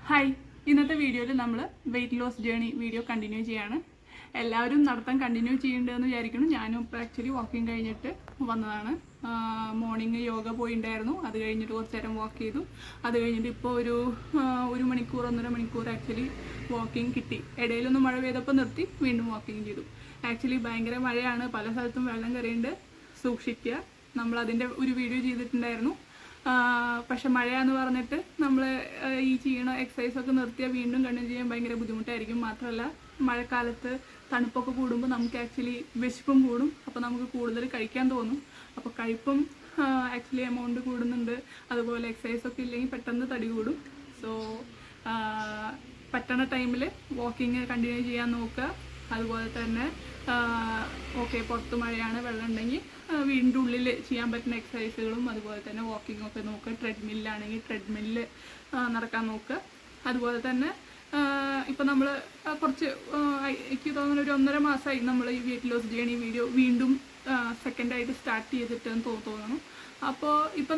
Hi, ഇന്നത്തെ വീഡിയോയിൽ നമ്മൾ weight loss journey video continue ചെയ്യാണ്. എല്ലാവരും നടത്താൻ കണ്ടിന്യൂ ചെയ്യേണ്ടതെന്ന് വിചാരിക്കുന്നു. ഞാനും ഇപ്പോൾ ആക്ച്വലി വാക്കിംഗ് കഴിഞ്ഞിട്ട് വന്നതാണ്. മോർണിംഗ് യോഗ പോയിട്ടുണ്ടായിരുന്നു. അത് കഴിഞ്ഞിട്ട് കുറച്ച് നേരം വാക്ക് ചെയ്തു. അത് കഴിഞ്ഞിട്ട് ഇപ്പോൾ ഒരു മണിക്കൂർ 1.5 മണിക്കൂർ ആക്ച്വലി വാക്കിംഗ് കിട്ടി. ഇടയിലൊന്നും മഴ പെയ്തപ്പോൾ നിർത്തി വീണ്ടും വാക്കിംഗ് ചെയ്തു. ആക്ച്വലി ഭയങ്കര മഴയാണ്, പല സ്ഥലത്തും വെള്ളം കയറിയുണ്ട്, സൂക്ഷിക്കുക. നമ്മളതിൻ്റെ ഒരു വീഡിയോ ചെയ്തിട്ടുണ്ടായിരുന്നു. പക്ഷെ മഴയാന്ന് പറഞ്ഞിട്ട് നമ്മൾ ഈ ചെയ്യണ എക്സസൈസൊക്കെ നിർത്തിയാൽ വീണ്ടും കണ്ടിന്യൂ ചെയ്യാൻ ഭയങ്കര ബുദ്ധിമുട്ടായിരിക്കും. മാത്രമല്ല മഴക്കാലത്ത് തണുപ്പൊക്കെ കൂടുമ്പോൾ നമുക്ക് ആക്ച്വലി വിശപ്പും കൂടും. അപ്പോൾ നമുക്ക് കൂടുതൽ കഴിക്കാൻ തോന്നും. അപ്പോൾ കഴിപ്പും ആക്ച്വലി എമൗണ്ട് കൂടുന്നുണ്ട്. അതുപോലെ എക്സസൈസൊക്കെ ഇല്ലെങ്കിൽ പെട്ടെന്ന് തടി കൂടും. സോ പറ്റണ ടൈമിൽ വാക്കിങ് കണ്ടിന്യൂ ചെയ്യാൻ നോക്കുക. അതുപോലെ തന്നെ ഓക്കെ, പുറത്ത് മഴയാണ്, വെള്ളം ഉണ്ടെങ്കിൽ വീടിൻ്റെ ഉള്ളിൽ ചെയ്യാൻ പറ്റുന്ന എക്സസൈസുകളും അതുപോലെ തന്നെ വാക്കിംഗ് ഒക്കെ നോക്കുക. ട്രെഡ്മില്ലാണെങ്കിൽ ട്രെഡ്മില്ല് നടക്കാൻ നോക്കുക. അതുപോലെ തന്നെ ഇപ്പോൾ നമ്മൾ കുറച്ച് എനിക്ക് തോന്നുന്ന ഒരു 1.5 മാസമായി നമ്മൾ ഈ വെയിറ്റ് ലോസ് ജേണി വീഡിയോ വീണ്ടും സെക്കൻഡായിട്ട് സ്റ്റാർട്ട് ചെയ്തിട്ടെന്ന് തോന്നുന്നു. അപ്പോൾ ഇപ്പോൾ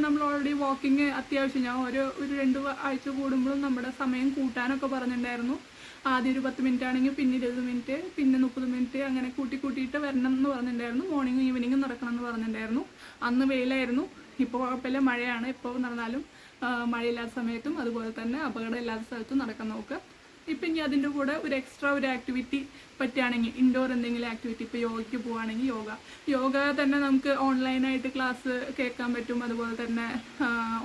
നമ്മൾ ഓൾറെഡി വാക്കിങ് അത്യാവശ്യം ഞാൻ ഒരു 2 ആഴ്ച കൂടുമ്പോഴും നമ്മുടെ സമയം കൂട്ടാനൊക്കെ പറഞ്ഞിട്ടുണ്ടായിരുന്നു. ആദ്യം ഒരു 10 മിനിറ്റ് ആണെങ്കിൽ പിന്നെ 20 മിനിറ്റ്, പിന്നെ 30 മിനിറ്റ്, അങ്ങനെ കൂട്ടിയിട്ട് വരണം എന്ന് പറഞ്ഞിട്ടുണ്ടായിരുന്നു. മോർണിംഗും ഈവനിങ്ങും നടക്കണം എന്ന് പറഞ്ഞിട്ടുണ്ടായിരുന്നു. അന്ന് വെയിലായിരുന്നു. ഇപ്പോൾ കുഴപ്പമില്ല, മഴയാണ്. ഇപ്പോൾ നടന്നാലും മഴയില്ലാത്ത സമയത്തും അതുപോലെ തന്നെ അപകടം ഇല്ലാത്ത സ്ഥലത്തും നടക്കാൻ നോക്കുക. ഇപ്പം ഇനി അതിൻ്റെ കൂടെ ഒരു എക്സ്ട്രാ ഒരു ആക്ടിവിറ്റി പറ്റുകയാണെങ്കിൽ, ഇൻഡോർ എന്തെങ്കിലും ആക്ടിവിറ്റി, ഇപ്പോൾ യോഗയ്ക്ക് പോവുകയാണെങ്കിൽ യോഗ തന്നെ നമുക്ക് ഓൺലൈനായിട്ട് ക്ലാസ് കേൾക്കാൻ പറ്റും. അതുപോലെ തന്നെ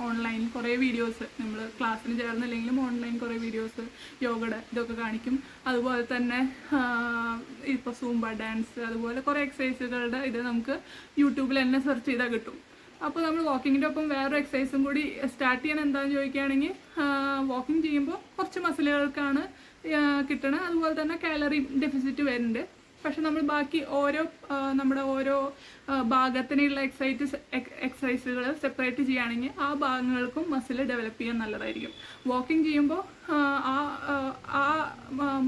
ഓൺലൈൻ കുറേ വീഡിയോസ്, നമ്മൾ ക്ലാസ്സിന് ചേർന്നില്ലെങ്കിലും ഓൺലൈൻ കുറേ വീഡിയോസ് യോഗയുടെ ഇതൊക്കെ കാണിക്കും. അതുപോലെ തന്നെ ഇപ്പോൾ സൂംബ ഡാൻസ്, അതുപോലെ കുറേ എക്സസൈസുകളുടെ ഇത് നമുക്ക് യൂട്യൂബിൽ തന്നെ സെർച്ച് ചെയ്താൽ കിട്ടും. അപ്പോൾ നമ്മൾ വാക്കിങ്ങിൻ്റെ ഒപ്പം വേറൊരു എക്സസൈസും കൂടി സ്റ്റാർട്ട് ചെയ്യാൻ എന്താണെന്ന് ചോദിക്കുകയാണെങ്കിൽ, വാക്കിംഗ് ചെയ്യുമ്പോൾ കുറച്ച് മസിലുകൾക്കാണ് കിട്ടണത്. അതുപോലെ തന്നെ കാലറി ഡെഫിസിറ്റ് വരുന്നുണ്ട്. പക്ഷെ നമ്മൾ ബാക്കി നമ്മുടെ ഓരോ ഭാഗത്തിനുള്ള എക്സസൈസുകൾ സെപ്പറേറ്റ് ചെയ്യുകയാണെങ്കിൽ ആ ഭാഗങ്ങൾക്കും മസിൽ ഡെവലപ്പ് ചെയ്യാൻ നല്ലതായിരിക്കും. വാക്കിംഗ് ചെയ്യുമ്പോൾ ആ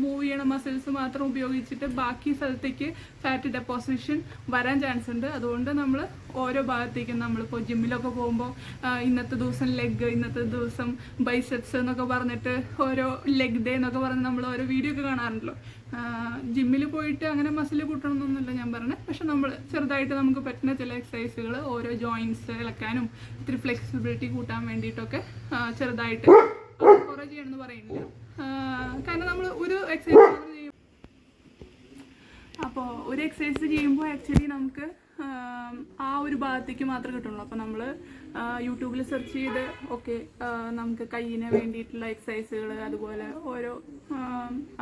മൂവ് ചെയ്യണ മസിൽസ് മാത്രം ഉപയോഗിച്ചിട്ട് ബാക്കി സ്ഥലത്തേക്ക് ഫാറ്റ് ഡെപ്പോസിഷൻ വരാൻ ചാൻസ് ഉണ്ട്. അതുകൊണ്ട് നമ്മൾ ഓരോ ഭാഗത്തേക്കും, നമ്മളിപ്പോൾ ജിമ്മിലൊക്കെ പോകുമ്പോൾ ഇന്നത്തെ ദിവസം ലെഗ്, ഇന്നത്തെ ദിവസം ബൈസെപ്സ് എന്നൊക്കെ പറഞ്ഞിട്ട് ഓരോ ലെഗ് ഡേ എന്നൊക്കെ പറഞ്ഞ് നമ്മൾ ഓരോ വീഡിയോ ഒക്കെ കാണാറുണ്ടല്ലോ. ജിമ്മിൽ പോയിട്ട് അങ്ങനെ മസിൽ കൂട്ടണമെന്നൊന്നുമില്ല ഞാൻ പറഞ്ഞത്. പക്ഷെ നമ്മൾ ചെറുതായിട്ട് നമുക്ക് പറ്റുന്ന ചില എക്സസൈസുകൾ ഓരോ ജോയിൻറ്റ്സ് ഇളക്കാനും ഇത്തിരി ഫ്ലെക്സിബിലിറ്റി കൂട്ടാൻ വേണ്ടിയിട്ടൊക്കെ ചെറുതായിട്ട് കുറേ ചെയ്യണമെന്ന് പറയുന്നില്ല. കാരണം നമ്മൾ ഒരു എക്സസൈസ് ചെയ്യും, അപ്പോൾ ഒരു എക്സസൈസ് ചെയ്യുമ്പോൾ ആക്ച്വലി നമുക്ക് ആ ഒരു ഭാഗത്തേക്ക് മാത്രമേ കിട്ടുള്ളൂ. അപ്പോൾ നമ്മൾ യൂട്യൂബിൽ സെർച്ച് ചെയ്ത് ഓക്കെ, നമുക്ക് കയ്യിന് വേണ്ടിയിട്ടുള്ള എക്സസൈസുകൾ, അതുപോലെ ഓരോ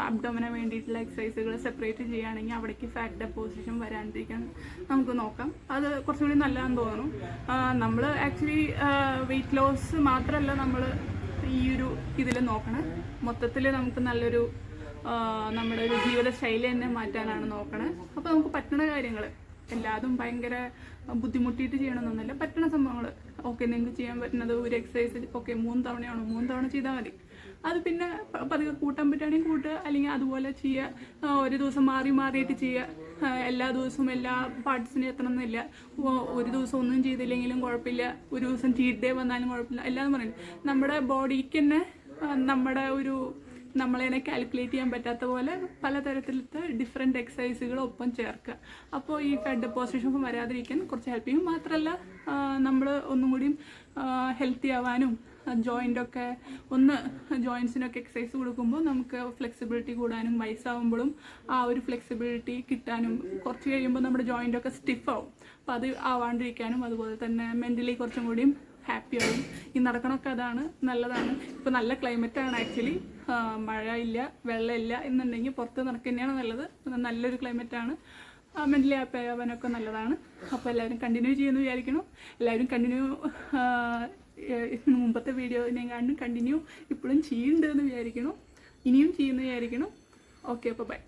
അബ്ഡോമിന് വേണ്ടിയിട്ടുള്ള എക്സസൈസുകൾ സെപ്പറേറ്റ് ചെയ്യുകയാണെങ്കിൽ അവിടേക്ക് ഫാറ്റ് ഡെപ്പോസിഷൻ വരാണ്ടിരിക്കാൻ നമുക്ക് നോക്കാം. അത് കുറച്ചുകൂടി നല്ലതാണെന്ന് തോന്നുന്നു. നമ്മൾ ആക്ച്വലി വെയിറ്റ് ലോസ് മാത്രമല്ല നമ്മൾ ഈ ഒരു ഇതിൽ നോക്കണം. മൊത്തത്തിൽ നമുക്ക് നല്ലൊരു നമ്മുടെ ഒരു ജീവിതശൈലി തന്നെ മാറ്റാനാണ് നോക്കണത്. അപ്പോൾ നമുക്ക് പറ്റുന്ന കാര്യങ്ങൾ എല്ലാതും ഭയങ്കര ബുദ്ധിമുട്ടിയിട്ട് ചെയ്യണമെന്നൊന്നുമില്ല. പറ്റുന്ന സംഭവങ്ങൾ ഓക്കെ, നിങ്ങൾക്ക് ചെയ്യാൻ പറ്റുന്നത് ഒരു എക്സസൈസ് ഓക്കെ 3 തവണയാണോ 3 തവണ ചെയ്താൽ മതി. അത് പിന്നെ പതുക്കെ കൂട്ടാൻ പറ്റുകയാണെങ്കിൽ കൂട്ടുക, അല്ലെങ്കിൽ അതുപോലെ ചെയ്യുക. ഒരു ദിവസം മാറിയിട്ട് ചെയ്യുക. എല്ലാ ദിവസവും എല്ലാ പാർട്സിനും എത്തണമെന്നില്ല. ഒരു ദിവസം ഒന്നും ചെയ്തില്ലെങ്കിലും കുഴപ്പമില്ല, ഒരു ദിവസം ചീറ്റ് ഡേ വന്നാലും കുഴപ്പമില്ല. എല്ലാതും പറയുന്നത് നമ്മുടെ ബോഡിക്ക് തന്നെ നമ്മളതിനെ കാൽക്കുലേറ്റ് ചെയ്യാൻ പറ്റാത്ത പോലെ പലതരത്തിലത്തെ ഡിഫറെൻറ്റ് എക്സസൈസുകൾ ഒപ്പം ചേർക്കുക. അപ്പോൾ ഈ ഫാറ്റ് ഡെപ്പോസിഷൻ വരാതിരിക്കാൻ കുറച്ച് ഹെൽപ്പ് ചെയ്യും. മാത്രമല്ല നമ്മൾ ഒന്നും കൂടിയും ഹെൽത്തി ആവാനും ജോയിൻസിനൊക്കെ എക്സസൈസ് കൊടുക്കുമ്പോൾ നമുക്ക് ഫ്ലെക്സിബിലിറ്റി കൂടാനും വയസ്സാവുമ്പോഴും ആ ഒരു ഫ്ലെക്സിബിലിറ്റി കിട്ടാനും, കുറച്ച് കഴിയുമ്പോൾ നമ്മുടെ ജോയിൻ്റൊക്കെ സ്റ്റിഫാവും. അപ്പോൾ അത് ആവാണ്ടിരിക്കാനും, അതുപോലെ തന്നെ മെൻ്റലി കുറച്ചും കൂടിയും ഹാപ്പി ആവും. ഈ നടക്കണമൊക്കെ അതാണ്, നല്ലതാണ്. ഇപ്പോൾ നല്ല ക്ലൈമറ്റാണ് ആക്ച്വലി, മഴ ഇല്ല, വെള്ളമില്ല എന്നുണ്ടെങ്കിൽ പുറത്ത് നടക്കുക തന്നെയാണ് നല്ലത്. നല്ലൊരു ക്ലൈമറ്റാണ്, മെൻ്റലി ഹാപ്പി ആവാനൊക്കെ നല്ലതാണ്. അപ്പോൾ എല്ലാവരും കണ്ടിന്യൂ ചെയ്യുമെന്ന് വിചാരിക്കണം. എല്ലാവരും കണ്ടിന്യൂ മുമ്പത്തെ വീഡിയോനെക്കാണ്ടും കണ്ടിന്യൂ ഇപ്പോഴും ചെയ്യുന്നുണ്ടെന്ന് വിചാരിക്കണം. ഇനിയും ചെയ്യുമെന്ന് വിചാരിക്കണം. ഓക്കെ, അപ്പോൾ ബൈ.